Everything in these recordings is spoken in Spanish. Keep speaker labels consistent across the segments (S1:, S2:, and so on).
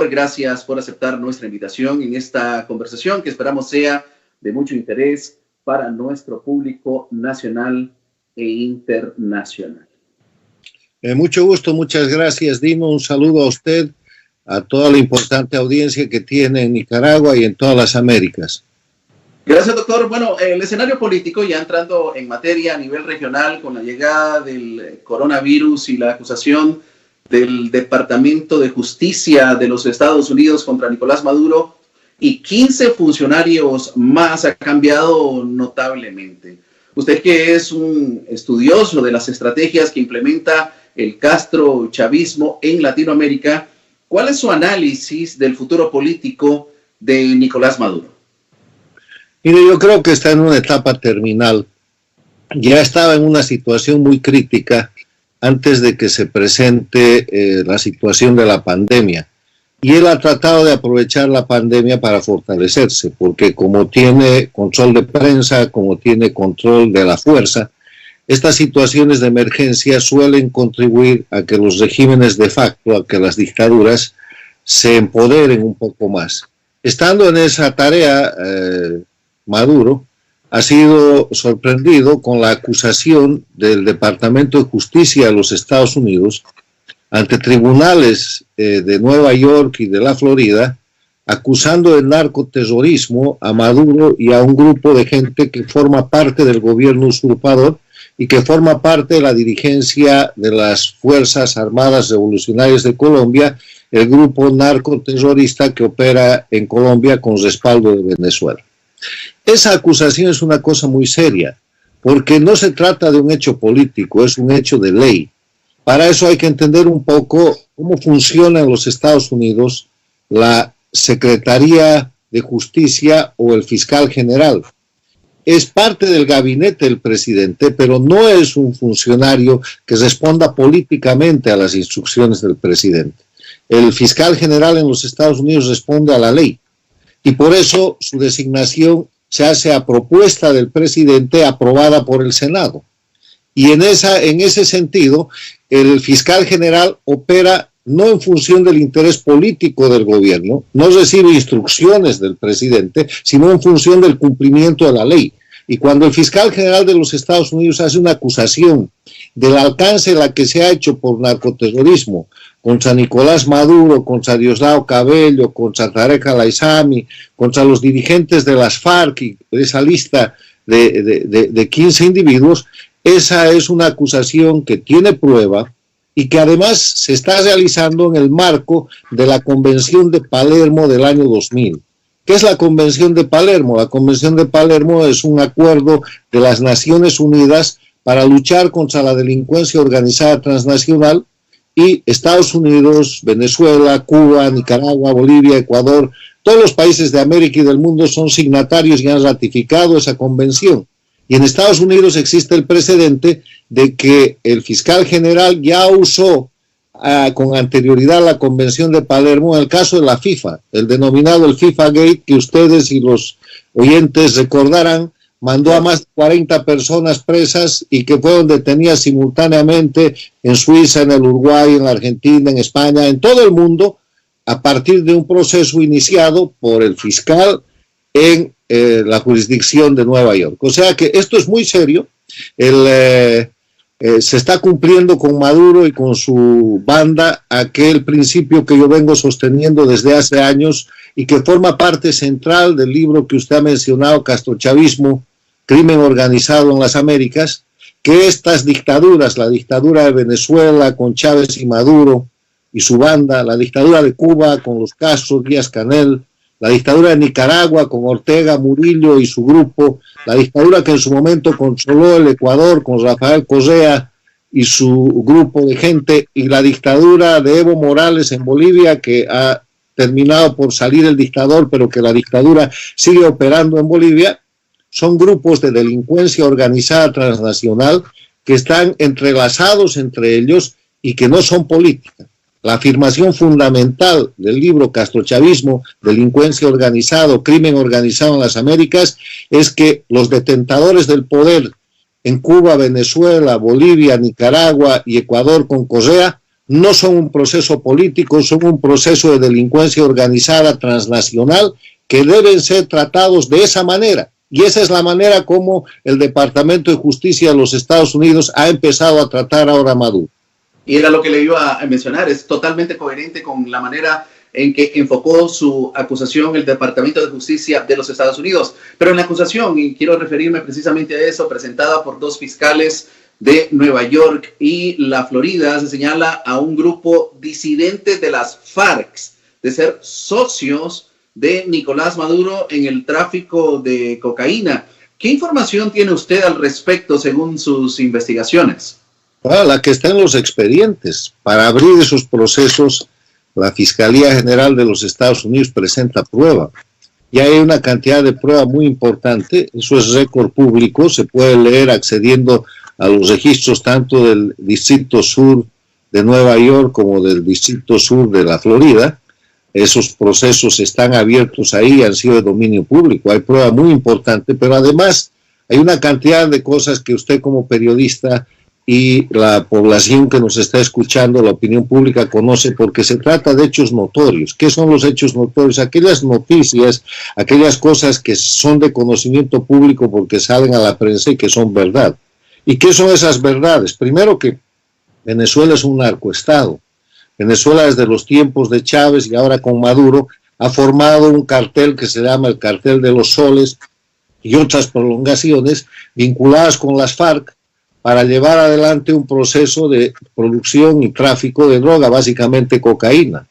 S1: doctor, gracias por aceptar nuestra invitación en esta conversación que esperamos sea de mucho interés para nuestro público nacional e internacional.
S2: Mucho gusto, muchas gracias, Dino. Un saludo a usted, a toda la importante audiencia que tiene en Nicaragua y en todas las Américas.
S1: Gracias, doctor. Bueno, el escenario político, ya entrando en materia a nivel regional, con la llegada del coronavirus y la acusación del Departamento de Justicia de los Estados Unidos contra Nicolás Maduro y 15 funcionarios más, ha cambiado notablemente. Usted, que es un estudioso de las estrategias que implementa el castrochavismo en Latinoamérica, ¿cuál es su análisis del futuro político de Nicolás Maduro?
S2: Mire, yo creo que está en una etapa terminal. Ya estaba en una situación muy crítica antes de que se presente la situación de la pandemia. Y él ha tratado de aprovechar la pandemia para fortalecerse, porque como tiene control de prensa, como tiene control de la fuerza, estas situaciones de emergencia suelen contribuir a que los regímenes de facto, a que las dictaduras se empoderen un poco más. Estando en esa tarea, Maduro ha sido sorprendido con la acusación del Departamento de Justicia de los Estados Unidos ante tribunales de Nueva York y de la Florida, acusando de narcoterrorismo a Maduro y a un grupo de gente que forma parte del gobierno usurpador y que forma parte de la dirigencia de las Fuerzas Armadas Revolucionarias de Colombia, el grupo narcoterrorista que opera en Colombia con respaldo de Venezuela. Esa acusación es una cosa muy seria, porque no se trata de un hecho político, es un hecho de ley. Para eso hay que entender un poco cómo funciona en los Estados Unidos la Secretaría de Justicia o el Fiscal General. Es parte del gabinete del presidente, pero no es un funcionario que responda políticamente a las instrucciones del presidente. El Fiscal General en los Estados Unidos responde a la ley. Y por eso su designación se hace a propuesta del presidente, aprobada por el Senado. Y en ese sentido, el fiscal general opera no en función del interés político del gobierno, no recibe instrucciones del presidente, sino en función del cumplimiento de la ley. Y cuando el fiscal general de los Estados Unidos hace una acusación del alcance de la que se ha hecho por narcoterrorismo contra Nicolás Maduro, contra Diosdado Cabello, contra Tarek al-Aissami, contra los dirigentes de las FARC y esa lista de 15 individuos, esa es una acusación que tiene prueba y que además se está realizando en el marco de la Convención de Palermo del año 2000. ¿Qué es la Convención de Palermo? La Convención de Palermo es un acuerdo de las Naciones Unidas para luchar contra la delincuencia organizada transnacional, y Estados Unidos, Venezuela, Cuba, Nicaragua, Bolivia, Ecuador, todos los países de América y del mundo son signatarios y han ratificado esa convención. Y en Estados Unidos existe el precedente de que el fiscal general ya usó con anterioridad la Convención de Palermo en el caso de la FIFA, el denominado el FIFA Gate, que ustedes y los oyentes recordarán, mandó a más de 40 personas presas y que fueron detenidas simultáneamente en Suiza, en el Uruguay, en la Argentina, en España, en todo el mundo, a partir de un proceso iniciado por el fiscal en la jurisdicción de Nueva York. O sea que esto es muy serio. Se está cumpliendo con Maduro y con su banda aquel principio que yo vengo sosteniendo desde hace años y que forma parte central del libro que usted ha mencionado, Castrochavismo, Crimen Organizado en las Américas, que estas dictaduras, la dictadura de Venezuela con Chávez y Maduro y su banda, la dictadura de Cuba con los Castro, Díaz-Canel, la dictadura de Nicaragua con Ortega, Murillo y su grupo, la dictadura que en su momento controló el Ecuador con Rafael Correa y su grupo de gente, y la dictadura de Evo Morales en Bolivia, que ha terminado por salir el dictador, pero que la dictadura sigue operando en Bolivia, son grupos de delincuencia organizada transnacional que están entrelazados entre ellos y que no son políticas. La afirmación fundamental del libro Castrochavismo, Delincuencia Organizada, Crimen Organizado en las Américas, es que los detentadores del poder en Cuba, Venezuela, Bolivia, Nicaragua y Ecuador con Correa no son un proceso político, son un proceso de delincuencia organizada transnacional que deben ser tratados de esa manera. Y esa es la manera como el Departamento de Justicia de los Estados Unidos ha empezado a tratar ahora a Maduro.
S1: Y era lo que le iba a mencionar, es totalmente coherente con la manera en que enfocó su acusación el Departamento de Justicia de los Estados Unidos. Pero en la acusación, y quiero referirme precisamente a eso, presentada por dos fiscales de Nueva York y la Florida, se señala a un grupo disidente de las FARC de ser socios de Nicolás Maduro en el tráfico de cocaína. ¿Qué información tiene usted al respecto según sus investigaciones?
S2: Bueno, la que está en los expedientes. Para abrir esos procesos, la Fiscalía General de los Estados Unidos presenta prueba. Y hay una cantidad de prueba muy importante. Eso es récord público, se puede leer accediendo a los registros tanto del Distrito Sur de Nueva York como del Distrito Sur de la Florida. Esos procesos están abiertos ahí, han sido de dominio público. Hay prueba muy importante, pero además hay una cantidad de cosas que usted como periodista y la población que nos está escuchando, la opinión pública, conoce, porque se trata de hechos notorios. ¿Qué son los hechos notorios? Aquellas noticias, aquellas cosas que son de conocimiento público porque salen a la prensa y que son verdad. ¿Y qué son esas verdades? Primero, que Venezuela es un narcoestado. Venezuela desde los tiempos de Chávez y ahora con Maduro ha formado un cartel que se llama el Cartel de los Soles y otras prolongaciones vinculadas con las FARC para llevar adelante un proceso de producción y tráfico de droga, básicamente cocaína.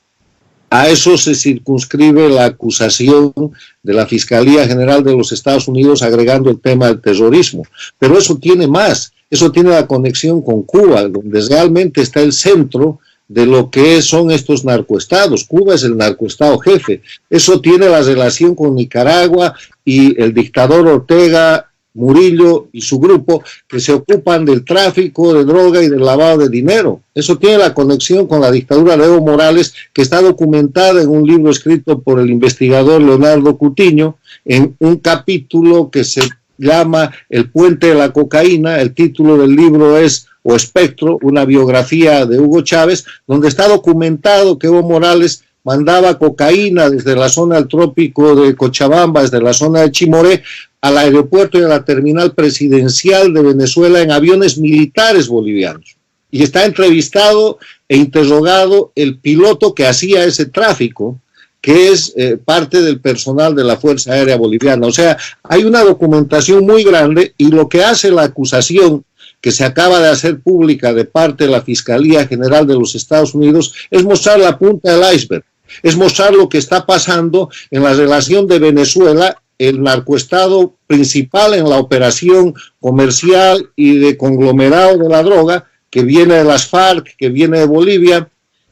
S2: A eso se circunscribe la acusación de la Fiscalía General de los Estados Unidos agregando el tema del terrorismo. Pero eso tiene más, eso tiene la conexión con Cuba, donde realmente está el centro de lo que son estos narcoestados. Cuba es el narcoestado jefe. Eso tiene la relación con Nicaragua y el dictador Ortega Murillo y su grupo, que se ocupan del tráfico de droga y del lavado de dinero. Eso tiene la conexión con la dictadura de Evo Morales, que está documentada en un libro escrito por el investigador Leonardo Cutiño, en un capítulo que se llama El puente de la cocaína. El título del libro es O Espectro, una biografía de Hugo Chávez, donde está documentado que Evo Morales mandaba cocaína desde la zona del trópico de Cochabamba, desde la zona de Chimoré, al aeropuerto y a la terminal presidencial de Venezuela en aviones militares bolivianos. Y está entrevistado e interrogado el piloto que hacía ese tráfico, que es parte del personal de la Fuerza Aérea Boliviana. O sea, hay una documentación muy grande y lo que hace la acusación que se acaba de hacer pública de parte de la Fiscalía General de los Estados Unidos es mostrar la punta del iceberg, es mostrar lo que está pasando en la relación de Venezuela, el narcoestado principal en la operación comercial y de conglomerado de la droga, que viene de las FARC, que viene de Bolivia,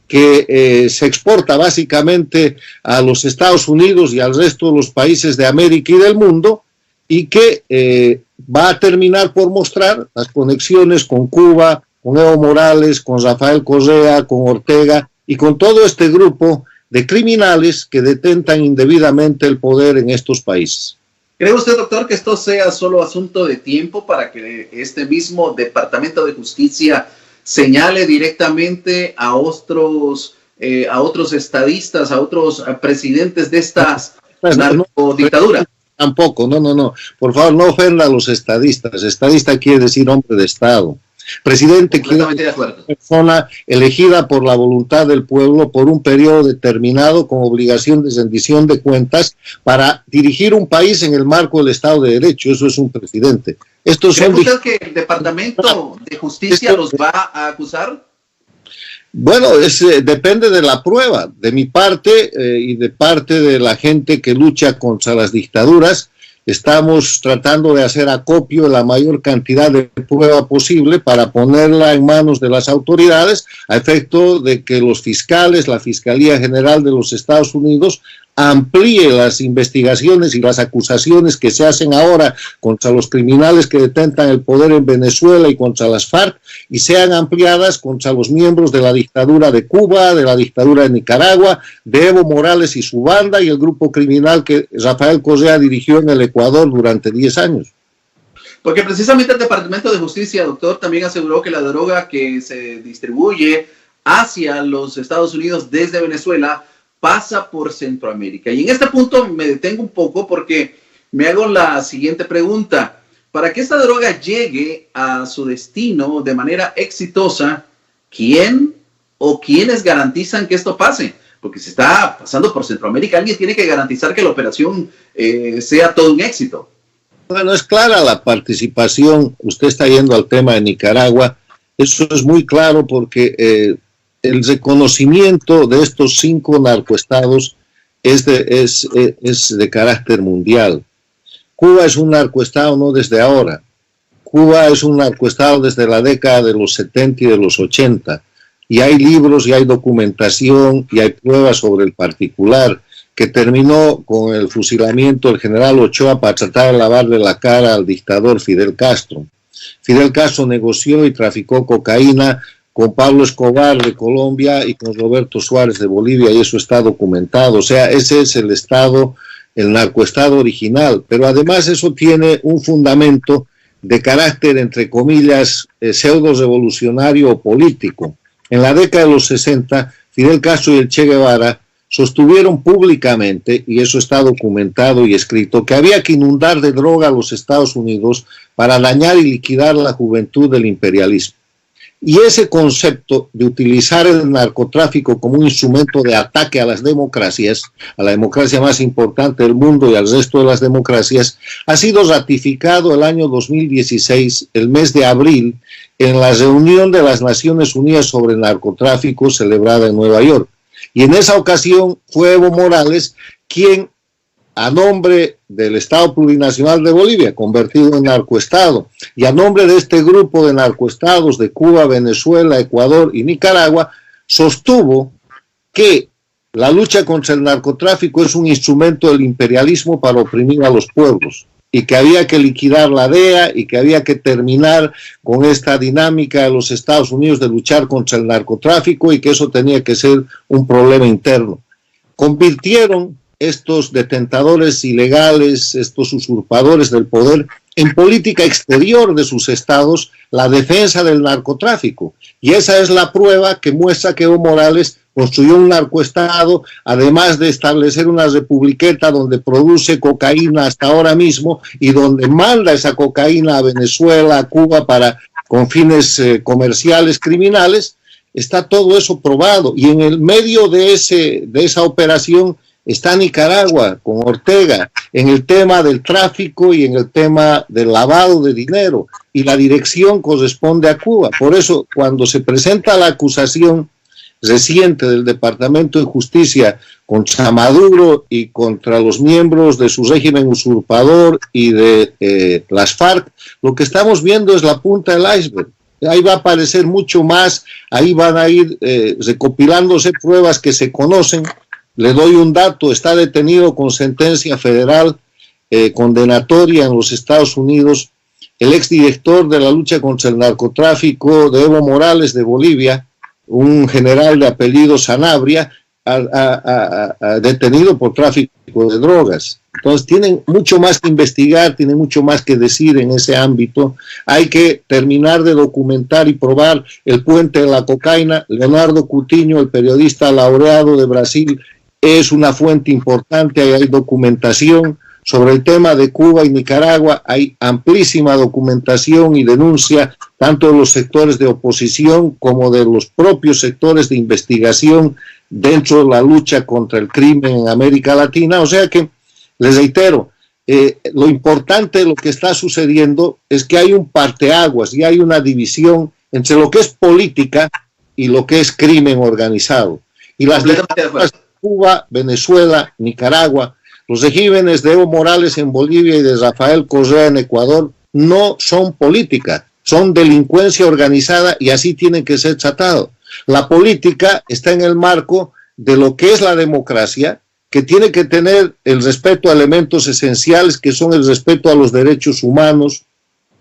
S2: que se exporta básicamente a los Estados Unidos y al resto de los países de América y del mundo, y que va a terminar por mostrar las conexiones con Cuba, con Evo Morales, con Rafael Correa, con Ortega y con todo este grupo de criminales que detentan indebidamente el poder en estos países.
S1: ¿Cree usted, doctor, que esto sea solo asunto de tiempo para que este mismo Departamento de Justicia señale directamente a otros estadistas, a otros presidentes de estas narcodictaduras?
S2: Tampoco, no. Por favor, no ofenda a los estadistas. Estadista quiere decir hombre de Estado. Presidente quiere decir una persona elegida por la voluntad del pueblo por un periodo determinado con obligación de rendición de cuentas para dirigir un país en el marco del Estado de Derecho. Eso es un presidente. Estos
S1: ¿Cree usted que el Departamento de Justicia los va a acusar?
S2: Bueno, depende de la prueba. De mi parte y de parte de la gente que lucha contra las dictaduras, estamos tratando de hacer acopio de la mayor cantidad de prueba posible para ponerla en manos de las autoridades a efecto de que los fiscales, la Fiscalía General de los Estados Unidos, amplíe las investigaciones y las acusaciones que se hacen ahora contra los criminales que detentan el poder en Venezuela y contra las FARC y sean ampliadas contra los miembros de la dictadura de Cuba, de la dictadura de Nicaragua, de Evo Morales y su banda y el grupo criminal que Rafael Correa dirigió en el Ecuador durante 10 años.
S1: Porque precisamente el Departamento de Justicia, doctor, también aseguró que la droga que se distribuye hacia los Estados Unidos desde Venezuela pasa por Centroamérica. Y en este punto me detengo un poco porque me hago la siguiente pregunta. Para que esta droga llegue a su destino de manera exitosa, ¿quién o quiénes garantizan que esto pase? Porque si está pasando por Centroamérica, alguien tiene que garantizar que la operación sea todo un éxito.
S2: Bueno, es clara la participación. Usted está yendo al tema de Nicaragua. Eso es muy claro porque el reconocimiento de estos 5 narcoestados es de carácter mundial. Cuba es un narcoestado no desde ahora. Cuba es un narcoestado desde la década de los 70 y de los 80. Y hay libros, y hay documentación, y hay pruebas sobre el particular, que terminó con el fusilamiento del general Ochoa para tratar de lavarle la cara al dictador Fidel Castro. Fidel Castro negoció y traficó cocaína con Pablo Escobar de Colombia y con Roberto Suárez de Bolivia, y eso está documentado. O sea, ese es el estado, el narcoestado original, pero además eso tiene un fundamento de carácter, entre comillas, pseudo-revolucionario o político. En la década de los 60, Fidel Castro y el Che Guevara sostuvieron públicamente, y eso está documentado y escrito, que había que inundar de droga a los Estados Unidos para dañar y liquidar la juventud del imperialismo. Y ese concepto de utilizar el narcotráfico como un instrumento de ataque a las democracias, a la democracia más importante del mundo y al resto de las democracias, ha sido ratificado el año 2016, el mes de abril, en la reunión de las Naciones Unidas sobre el narcotráfico celebrada en Nueva York. Y en esa ocasión fue Evo Morales quien, a nombre del Estado Plurinacional de Bolivia, convertido en narcoestado, y a nombre de este grupo de narcoestados de Cuba, Venezuela, Ecuador y Nicaragua, sostuvo que la lucha contra el narcotráfico es un instrumento del imperialismo para oprimir a los pueblos, y que había que liquidar la DEA y que había que terminar con esta dinámica de los Estados Unidos de luchar contra el narcotráfico y que eso tenía que ser un problema interno. Convirtieron estos detentadores ilegales, estos usurpadores del poder, en política exterior de sus estados la defensa del narcotráfico. Y esa es la prueba que muestra que Evo Morales construyó un narcoestado, además de establecer una republiqueta donde produce cocaína hasta ahora mismo y donde manda esa cocaína a Venezuela, a Cuba, con fines comerciales criminales. Está todo eso probado. Y en el medio de esa operación está Nicaragua con Ortega en el tema del tráfico y en el tema del lavado de dinero, y la dirección corresponde a Cuba. Por eso, cuando se presenta la acusación reciente del Departamento de Justicia contra Maduro y contra los miembros de su régimen usurpador y de las FARC, lo que estamos viendo es la punta del iceberg. Ahí va a aparecer mucho más, ahí van a ir recopilándose pruebas que se conocen. Le doy un dato: está detenido con sentencia federal condenatoria en los Estados Unidos el exdirector de la lucha contra el narcotráfico de Evo Morales de Bolivia, un general de apellido Sanabria, detenido por tráfico de drogas. Entonces tienen mucho más que investigar, tienen mucho más que decir en ese ámbito. Hay que terminar de documentar y probar el puente de la cocaína. Leonardo Coutinho, el periodista laureado de Brasil, es una fuente importante. Hay documentación sobre el tema de Cuba y Nicaragua. Hay amplísima documentación y denuncia tanto de los sectores de oposición como de los propios sectores de investigación dentro de la lucha contra el crimen en América Latina. O sea que, les reitero, lo importante de lo que está sucediendo es que hay un parteaguas y hay una división entre lo que es política y lo que es crimen organizado. Y las dictaduras de Cuba, Venezuela, Nicaragua, los regímenes de Evo Morales en Bolivia y de Rafael Correa en Ecuador no son política, son delincuencia organizada, y así tienen que ser tratados. La política está en el marco de lo que es la democracia, que tiene que tener el respeto a elementos esenciales que son el respeto a los derechos humanos,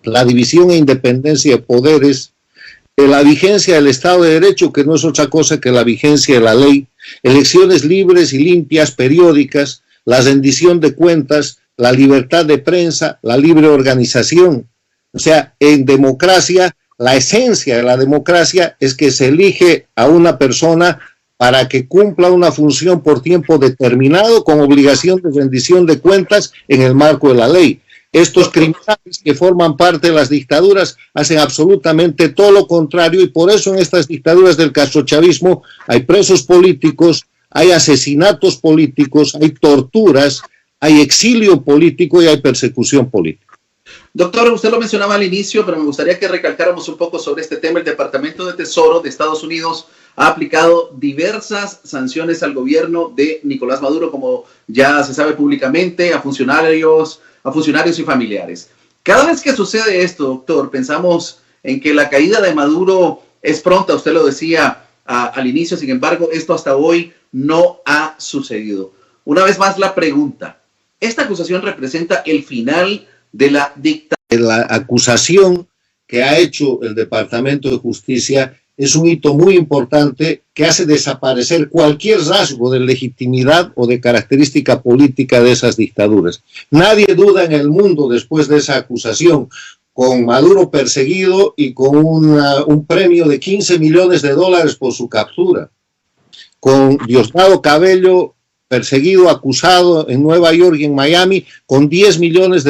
S2: la división e independencia de poderes, la vigencia del Estado de Derecho, que no es otra cosa que la vigencia de la ley, elecciones libres y limpias periódicas, la rendición de cuentas, la libertad de prensa, la libre organización. O sea, en democracia la esencia de la democracia es que se elige a una persona para que cumpla una función por tiempo determinado con obligación de rendición de cuentas en el marco de la ley. Estos criminales que forman parte de las dictaduras hacen absolutamente todo lo contrario y por eso en estas dictaduras del castrochavismo hay presos políticos, hay asesinatos políticos, hay torturas, hay exilio político y hay persecución política.
S1: Doctor, usted lo mencionaba al inicio, pero me gustaría que recalcáramos un poco sobre este tema. El Departamento de Tesoro de Estados Unidos ha aplicado diversas sanciones al gobierno de Nicolás Maduro, como ya se sabe públicamente, a funcionarios y familiares. Cada vez que sucede esto, doctor, pensamos en que la caída de Maduro es pronta, usted lo decía al inicio, sin embargo, esto hasta hoy no ha sucedido. Una vez más la pregunta, ¿esta acusación representa el final de la dictadura?
S2: La acusación que ha hecho el Departamento de Justicia es un hito muy importante que hace desaparecer cualquier rasgo de legitimidad o de característica política de esas dictaduras. Nadie duda en el mundo después de esa acusación, con Maduro perseguido y con un premio de $15 millones por su captura, con Diosdado Cabello perseguido, acusado en Nueva York y en Miami, con $10 millones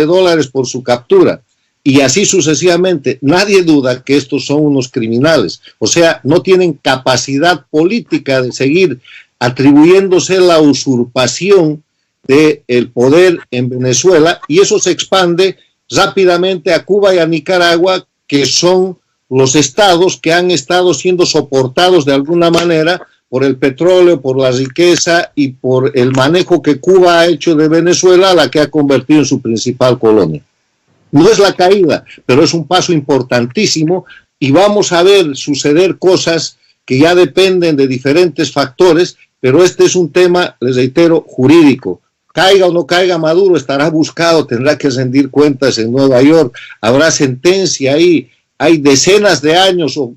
S2: por su captura. Y así sucesivamente. Nadie duda que estos son unos criminales. O sea, no tienen capacidad política de seguir atribuyéndose la usurpación del poder en Venezuela, y eso se expande rápidamente a Cuba y a Nicaragua, que son los estados que han estado siendo soportados de alguna manera por el petróleo, por la riqueza y por el manejo que Cuba ha hecho de Venezuela, a la que ha convertido en su principal colonia. No es la caída, pero es un paso importantísimo y vamos a ver suceder cosas que ya dependen de diferentes factores, pero este es un tema, les reitero, jurídico. Caiga o no caiga Maduro, estará buscado, tendrá que rendir cuentas en Nueva York, habrá sentencia ahí, hay decenas de años o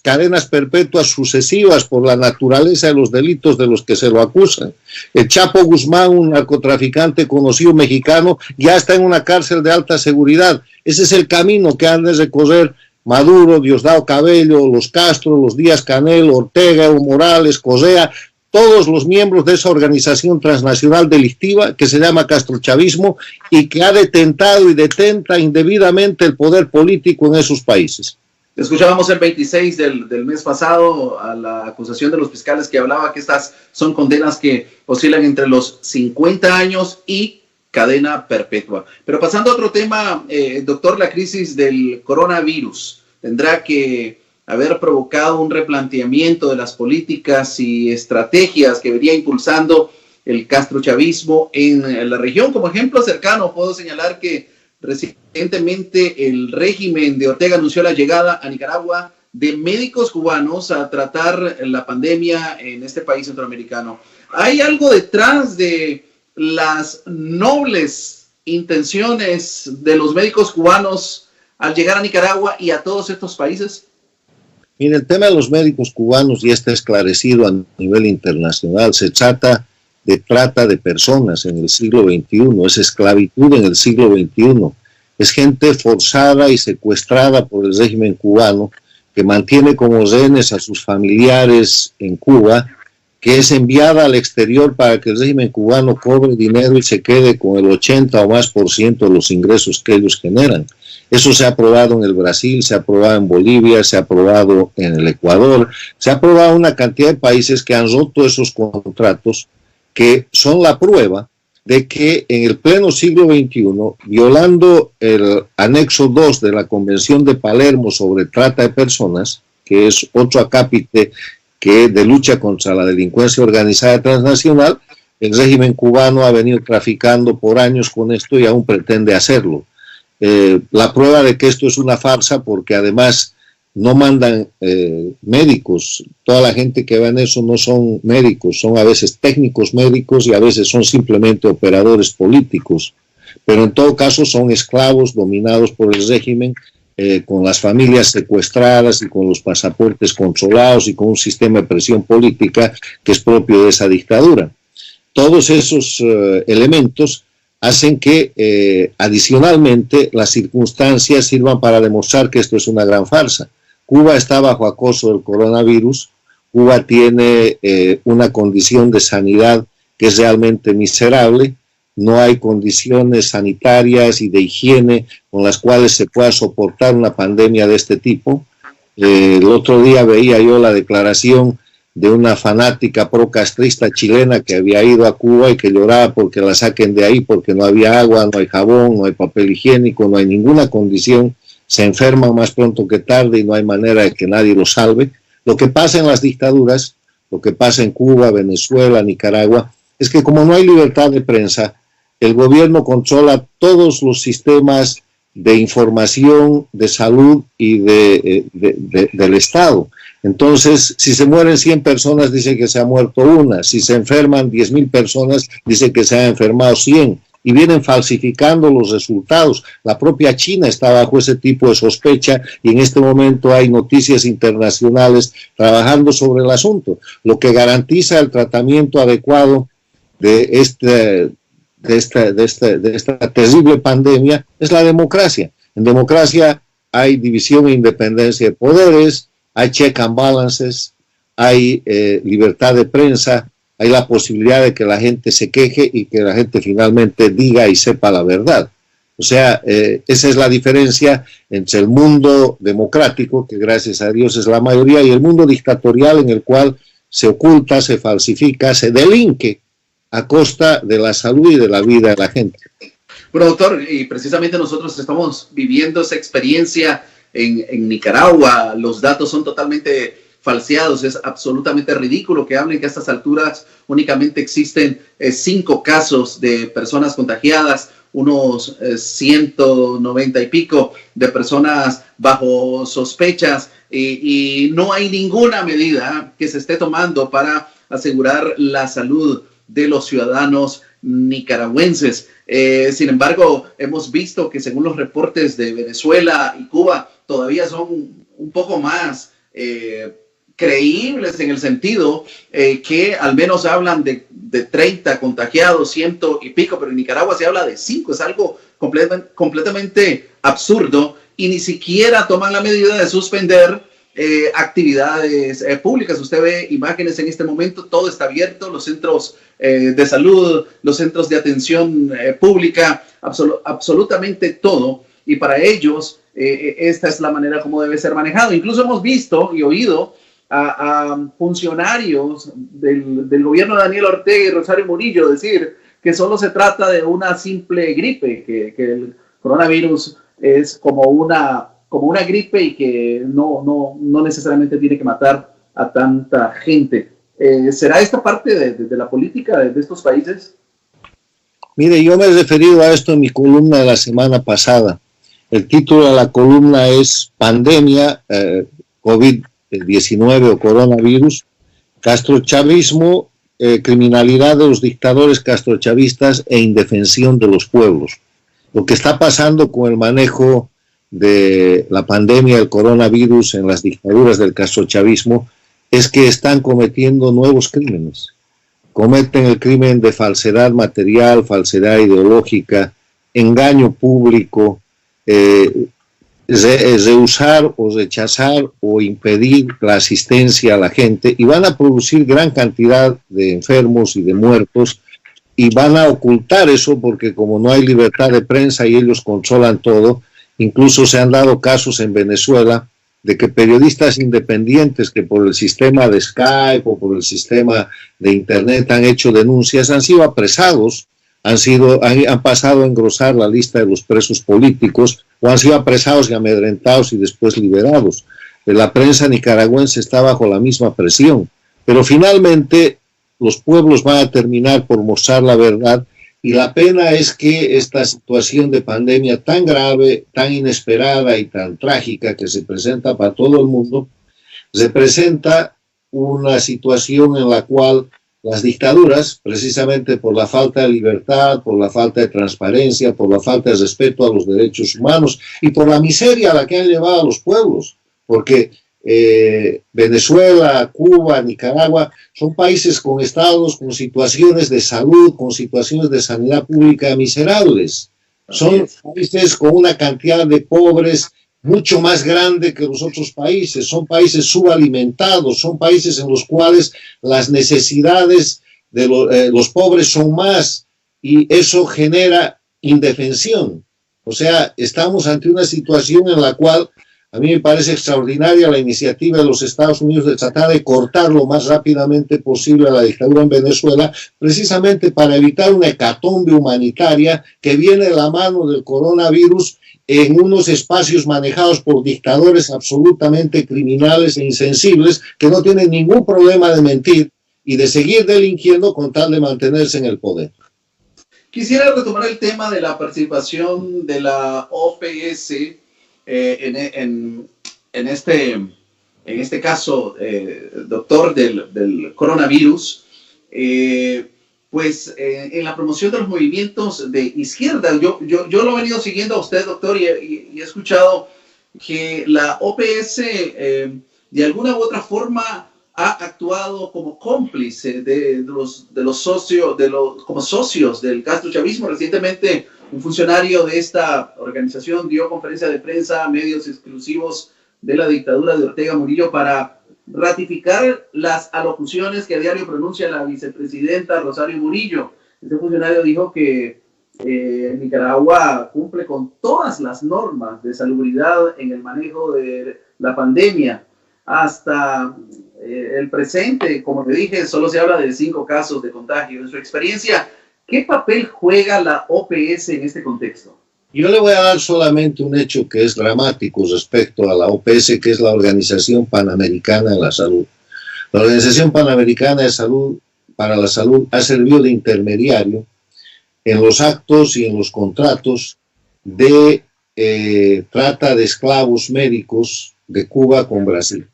S2: cadenas perpetuas sucesivas por la naturaleza de los delitos de los que se lo acusan. El Chapo Guzmán, un narcotraficante conocido mexicano, ya está en una cárcel de alta seguridad. Ese es el camino que han de recorrer Maduro, Diosdado Cabello, los Castro, los Díaz-Canel, Ortega, Evo Morales, Correa, todos los miembros de esa organización transnacional delictiva que se llama castrochavismo y que ha detentado y detenta indebidamente el poder político en esos países.
S1: Escuchábamos el 26 del mes pasado a la acusación de los fiscales que hablaba que estas son condenas que oscilan entre los 50 años y cadena perpetua. Pero pasando a otro tema, doctor, la crisis del coronavirus tendrá que haber provocado un replanteamiento de las políticas y estrategias que venía impulsando el castrochavismo en la región. Como ejemplo cercano, puedo señalar que recientemente el régimen de Ortega anunció la llegada a Nicaragua de médicos cubanos a tratar la pandemia en este país centroamericano. ¿Hay algo detrás de las nobles intenciones de los médicos cubanos al llegar a Nicaragua y a todos estos países?
S2: Mira, el tema de los médicos cubanos ya está esclarecido a nivel internacional. Se trata de trata de personas en el siglo XXI, es esclavitud en el siglo XXI, es gente forzada y secuestrada por el régimen cubano que mantiene como rehenes a sus familiares en Cuba, que es enviada al exterior para que el régimen cubano cobre dinero y se quede con el 80 o más % de los ingresos que ellos generan. Eso se ha probado en el Brasil, se ha probado en Bolivia, se ha probado en el Ecuador, se ha probado en una cantidad de países que han roto esos contratos, que son la prueba de que en el pleno siglo XXI, violando el anexo 2 de la Convención de Palermo sobre trata de personas, que es otro acápite que de lucha contra la delincuencia organizada transnacional, el régimen cubano ha venido traficando por años con esto y aún pretende hacerlo. La prueba de que esto es una farsa, porque además no mandan médicos, toda la gente que va en eso no son médicos, son a veces técnicos médicos y a veces son simplemente operadores políticos, pero en todo caso son esclavos dominados por el régimen, con las familias secuestradas y con los pasaportes controlados y con un sistema de presión política que es propio de esa dictadura. Todos esos elementos hacen que adicionalmente las circunstancias sirvan para demostrar que esto es una gran farsa. Cuba está bajo acoso del coronavirus. Cuba tiene una condición de sanidad que es realmente miserable. No hay condiciones sanitarias y de higiene con las cuales se pueda soportar una pandemia de este tipo. El otro día veía yo la declaración de una fanática procastrista chilena que había ido a Cuba y que lloraba porque la saquen de ahí, porque no había agua, no hay jabón, no hay papel higiénico, no hay ninguna condición, se enferman más pronto que tarde y no hay manera de que nadie los salve. Lo que pasa en las dictaduras, lo que pasa en Cuba, Venezuela, Nicaragua, es que como no hay libertad de prensa, el gobierno controla todos los sistemas de información, de salud y del Estado. Entonces, si se mueren 100 personas, dice que se ha muerto una. Si se enferman 10,000 personas, dice que se han enfermado 100. Y vienen falsificando los resultados. La propia China está bajo ese tipo de sospecha y en este momento hay noticias internacionales trabajando sobre el asunto, lo que garantiza el tratamiento adecuado de esta terrible pandemia es la democracia. En democracia hay división e independencia de poderes, hay check and balances, hay libertad de prensa, hay la posibilidad de que la gente se queje y que la gente finalmente diga y sepa la verdad. O sea, esa es la diferencia entre el mundo democrático, que gracias a Dios es la mayoría, y el mundo dictatorial en el cual se oculta, se falsifica, se delinque a costa de la salud y de la vida de la gente.
S1: Bueno, doctor, y precisamente nosotros estamos viviendo esa experiencia en Nicaragua. Los datos son totalmente falseados. Es absolutamente ridículo que hablen que a estas alturas únicamente existen 5 casos de personas contagiadas, unos 190 y pico de personas bajo sospechas, y no hay ninguna medida que se esté tomando para asegurar la salud de los ciudadanos nicaragüenses. Sin embargo, hemos visto que según los reportes de Venezuela y Cuba, todavía son un poco más creíbles en el sentido que al menos hablan de 30 contagiados, 100 y pico, pero en Nicaragua se habla de 5. Es algo completamente absurdo y ni siquiera toman la medida de suspender actividades públicas. Usted ve imágenes en este momento, todo está abierto, los centros de salud, los centros de atención pública, absolutamente todo, y para ellos esta es la manera como debe ser manejado. Incluso hemos visto y oído a funcionarios del gobierno de Daniel Ortega y Rosario Murillo decir que solo se trata de una simple gripe, que el coronavirus es como una gripe y que no necesariamente tiene que matar a tanta gente. ¿Será esta parte de la política de estos países?
S2: Mire, yo me he referido a esto en mi columna de la semana pasada. El título de la columna es Pandemia, COVID-19 o coronavirus, castrochavismo, criminalidad de los dictadores castrochavistas e indefensión de los pueblos. Lo que está pasando con el manejo de la pandemia del coronavirus en las dictaduras del castrochavismo es que están cometiendo nuevos crímenes. Cometen el crimen de falsedad material, falsedad ideológica, engaño público, rehusar o rechazar o impedir la asistencia a la gente, y van a producir gran cantidad de enfermos y de muertos, y van a ocultar eso porque como no hay libertad de prensa y ellos controlan todo. Incluso se han dado casos en Venezuela de que periodistas independientes que por el sistema de Skype o por el sistema de Internet han hecho denuncias, han sido apresados, han pasado a engrosar la lista de los presos políticos, o han sido apresados y amedrentados y después liberados. La prensa nicaragüense está bajo la misma presión, pero finalmente los pueblos van a terminar por mostrar la verdad. Y la pena es que esta situación de pandemia tan grave, tan inesperada y tan trágica que se presenta para todo el mundo, representa una situación en la cual las dictaduras, precisamente por la falta de libertad, por la falta de transparencia, por la falta de respeto a los derechos humanos y por la miseria a la que han llevado a los pueblos, porque Venezuela, Cuba, Nicaragua son países con estados, con situaciones de salud, con situaciones de sanidad pública miserables. Son países con una cantidad de pobres mucho más grande que los otros países. Son países subalimentados, son países en los cuales las necesidades de los pobres son más, y eso genera indefensión. O sea, estamos ante una situación en la cual a mí me parece extraordinaria la iniciativa de los Estados Unidos de tratar de cortar lo más rápidamente posible a la dictadura en Venezuela, precisamente para evitar una hecatombe humanitaria que viene de la mano del coronavirus en unos espacios manejados por dictadores absolutamente criminales e insensibles que no tienen ningún problema de mentir y de seguir delinquiendo con tal de mantenerse en el poder.
S1: Quisiera retomar el tema de la participación de la OPS en este caso, doctor, del coronavirus, en la promoción de los movimientos de izquierda. Yo lo he venido siguiendo a usted, doctor, y he escuchado que la OPS de alguna u otra forma ha actuado como cómplice de los socios, como socios del castrochavismo. Recientemente, un funcionario de esta organización dio conferencia de prensa a medios exclusivos de la dictadura de Ortega Murillo para ratificar las alocuciones que a diario pronuncia la vicepresidenta Rosario Murillo. Este funcionario dijo que Nicaragua cumple con todas las normas de salubridad en el manejo de la pandemia. Hasta el presente, como le dije, solo se habla de 5 casos de contagio. En su experiencia, ¿qué papel juega la OPS en este contexto?
S2: Yo le voy a dar solamente un hecho que es dramático respecto a la OPS, que es la Organización Panamericana de la Salud. La Organización Panamericana de Salud para la Salud ha servido de intermediario en los actos y en los contratos de trata de esclavos médicos de Cuba con Brasil.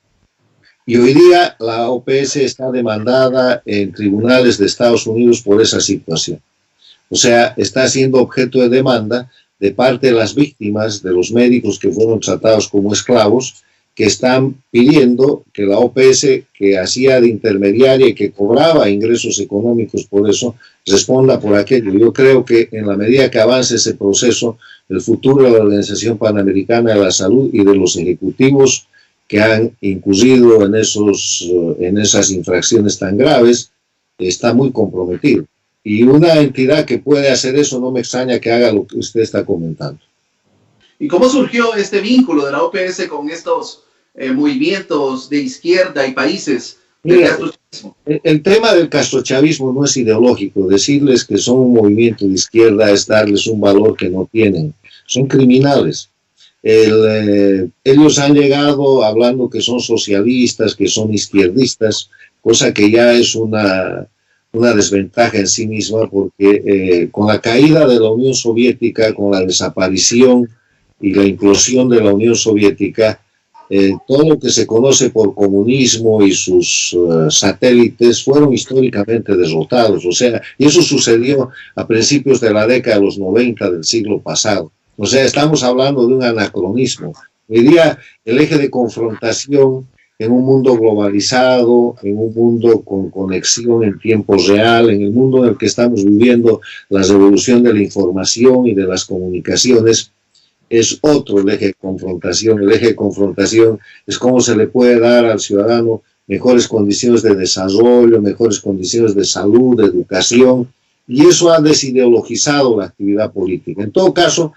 S2: Y hoy día la OPS está demandada en tribunales de Estados Unidos por esa situación. O sea, está siendo objeto de demanda de parte de las víctimas, de los médicos que fueron tratados como esclavos, que están pidiendo que la OPS, que hacía de intermediaria y que cobraba ingresos económicos por eso, responda por aquello. Yo creo que en la medida que avance ese proceso, el futuro de la Organización Panamericana de la Salud y de los ejecutivos que han incurrido en esas infracciones tan graves está muy comprometido. Y una entidad que puede hacer eso, no me extraña que haga lo que usted está comentando.
S1: ¿Y cómo surgió este vínculo de la OPS con estos movimientos de izquierda y países del castrochavismo?
S2: El tema del castrochavismo no es ideológico. Decirles que son un movimiento de izquierda es darles un valor que no tienen. Son criminales. Ellos han llegado hablando que son socialistas, que son izquierdistas, cosa que ya es una desventaja en sí misma, porque con la caída de la Unión Soviética, con la desaparición y la implosión de la Unión Soviética, todo lo que se conoce por comunismo y sus satélites fueron históricamente derrotados. O sea, y eso sucedió a principios de la década de los 90 del siglo pasado. O sea, estamos hablando de un anacronismo. Hoy día el eje de confrontación en un mundo globalizado, en un mundo con conexión en tiempo real, en el mundo en el que estamos viviendo la revolución de la información y de las comunicaciones, es otro el eje de confrontación. El eje de confrontación es cómo se le puede dar al ciudadano mejores condiciones de desarrollo, mejores condiciones de salud, de educación, y eso ha desideologizado la actividad política. En todo caso,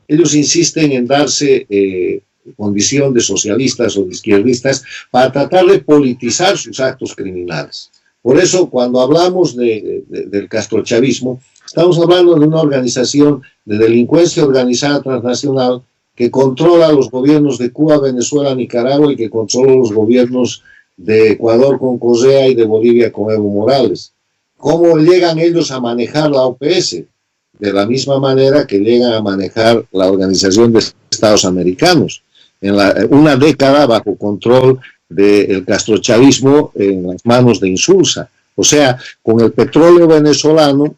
S2: ellos insisten en darse condición de socialistas o de izquierdistas para tratar de politizar sus actos criminales. Por eso, cuando hablamos del castrochavismo, estamos hablando de una organización de delincuencia organizada transnacional que controla los gobiernos de Cuba, Venezuela, Nicaragua y que controla los gobiernos de Ecuador con Correa y de Bolivia con Evo Morales. ¿Cómo llegan ellos a manejar la OPS? De la misma manera que llegan a manejar la Organización de Estados Americanos. En una década bajo control del castrochavismo en las manos de Insulza. O sea, con el petróleo venezolano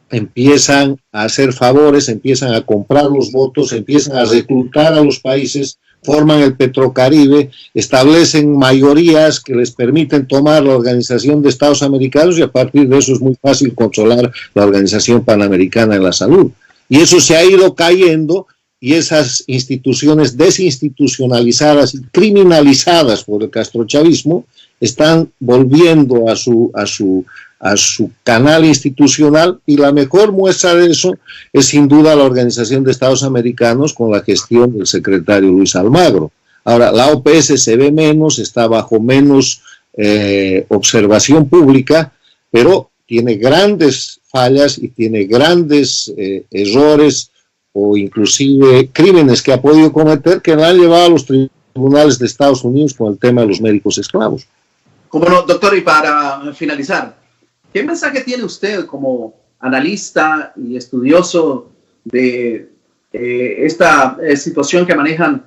S2: empiezan a hacer favores, empiezan a comprar los votos, empiezan a reclutar a los países, forman el Petrocaribe, establecen mayorías que les permiten tomar la Organización de Estados Americanos y a partir de eso es muy fácil controlar la Organización Panamericana de la Salud. Y eso se ha ido cayendo y esas instituciones desinstitucionalizadas y criminalizadas por el castrochavismo están volviendo a su canal institucional, y la mejor muestra de eso es sin duda la Organización de Estados Americanos con la gestión del secretario Luis Almagro. Ahora, la OPS se ve menos, está bajo menos observación pública, pero tiene grandes fallas y tiene grandes errores o inclusive crímenes que ha podido cometer que la han llevado a los tribunales de Estados Unidos con el tema de los médicos esclavos.
S1: Como no, doctor, y para finalizar, ¿qué mensaje tiene usted como analista y estudioso de esta situación que manejan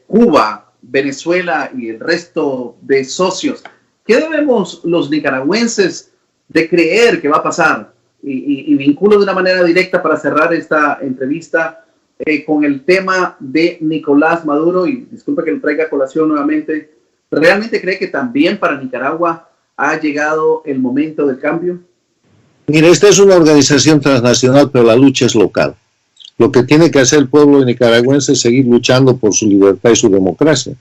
S1: Cuba, Venezuela y el resto de socios? ¿Qué debemos los nicaragüenses de creer que va a pasar? Y vinculo de una manera directa para cerrar esta entrevista con el tema de Nicolás Maduro, y disculpe que lo traiga a colación nuevamente. ¿Realmente cree que también para Nicaragua ha llegado el momento del cambio?
S2: Mire, esta es una organización transnacional, pero la lucha es local. Lo que tiene que hacer el pueblo nicaragüense es seguir luchando por su libertad y su democracia.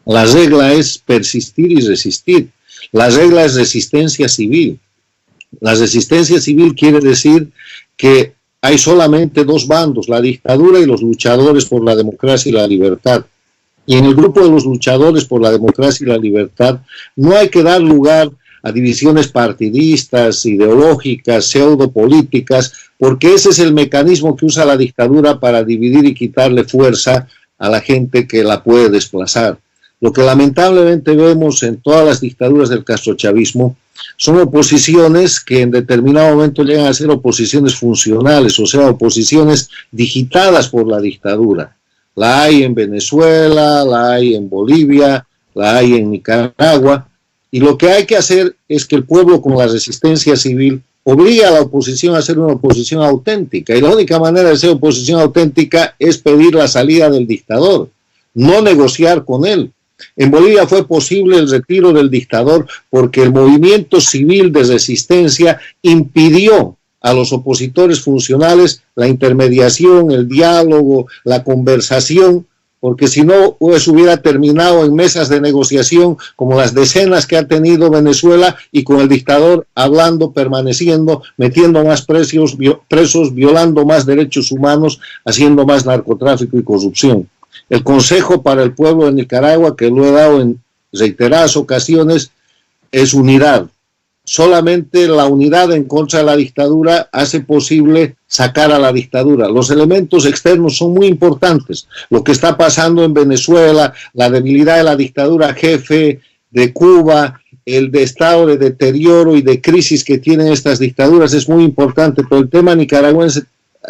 S2: La regla es persistir y resistir. La regla es resistencia civil. La resistencia civil quiere decir que hay solamente dos bandos, la dictadura y los luchadores por la democracia y la libertad. Y en el grupo de los luchadores por la democracia y la libertad no hay que dar lugar a divisiones partidistas, ideológicas, pseudopolíticas, porque ese es el mecanismo que usa la dictadura para dividir y quitarle fuerza a la gente que la puede desplazar. Lo que lamentablemente vemos en todas las dictaduras del castrochavismo son oposiciones que en determinado momento llegan a ser oposiciones funcionales, o sea, oposiciones digitadas por la dictadura. La hay en Venezuela, la hay en Bolivia, la hay en Nicaragua, y lo que hay que hacer es que el pueblo con la resistencia civil obligue a la oposición a ser una oposición auténtica, y la única manera de ser oposición auténtica es pedir la salida del dictador, no negociar con él. En Bolivia fue posible el retiro del dictador porque el movimiento civil de resistencia impidió a los opositores funcionales la intermediación, el diálogo, la conversación, porque si no, pues hubiera terminado en mesas de negociación como las decenas que ha tenido Venezuela, y con el dictador hablando, permaneciendo, metiendo más presos, violando más derechos humanos, haciendo más narcotráfico y corrupción. El consejo para el pueblo de Nicaragua, que lo he dado en reiteradas ocasiones, es unidad. Solamente la unidad en contra de la dictadura hace posible sacar a la dictadura. Los elementos externos son muy importantes. Lo que está pasando en Venezuela, la debilidad de la dictadura jefe de Cuba, el de estado de deterioro y de crisis que tienen estas dictaduras es muy importante, pero el tema nicaragüense,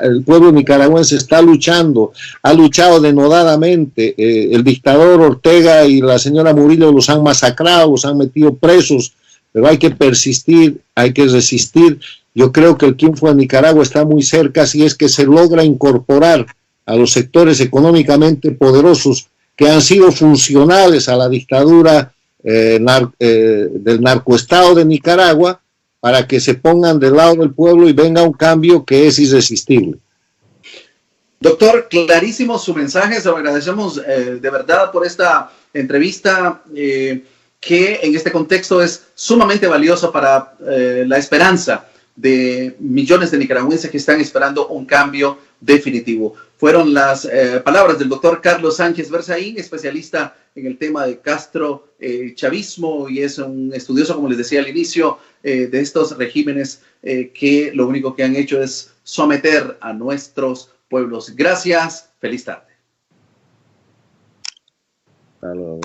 S2: el pueblo nicaragüense está luchando, ha luchado denodadamente. El dictador Ortega y la señora Murillo los han masacrado, los han metido presos, pero hay que persistir, hay que resistir. Yo creo que el triunfo de Nicaragua está muy cerca si es que se logra incorporar a los sectores económicamente poderosos que han sido funcionales a la dictadura del narcoestado de Nicaragua, para que se pongan del lado del pueblo y venga un cambio que es irresistible.
S1: Doctor, clarísimo su mensaje, se lo agradecemos de verdad por esta entrevista que en este contexto es sumamente valiosa para la esperanza de millones de nicaragüenses que están esperando un cambio definitivo. Fueron las palabras del doctor Carlos Sánchez Berzaín, especialista en el tema de Castro chavismo, y es un estudioso, como les decía al inicio, de estos regímenes que lo único que han hecho es someter a nuestros pueblos. Gracias, feliz tarde.
S2: Hasta luego.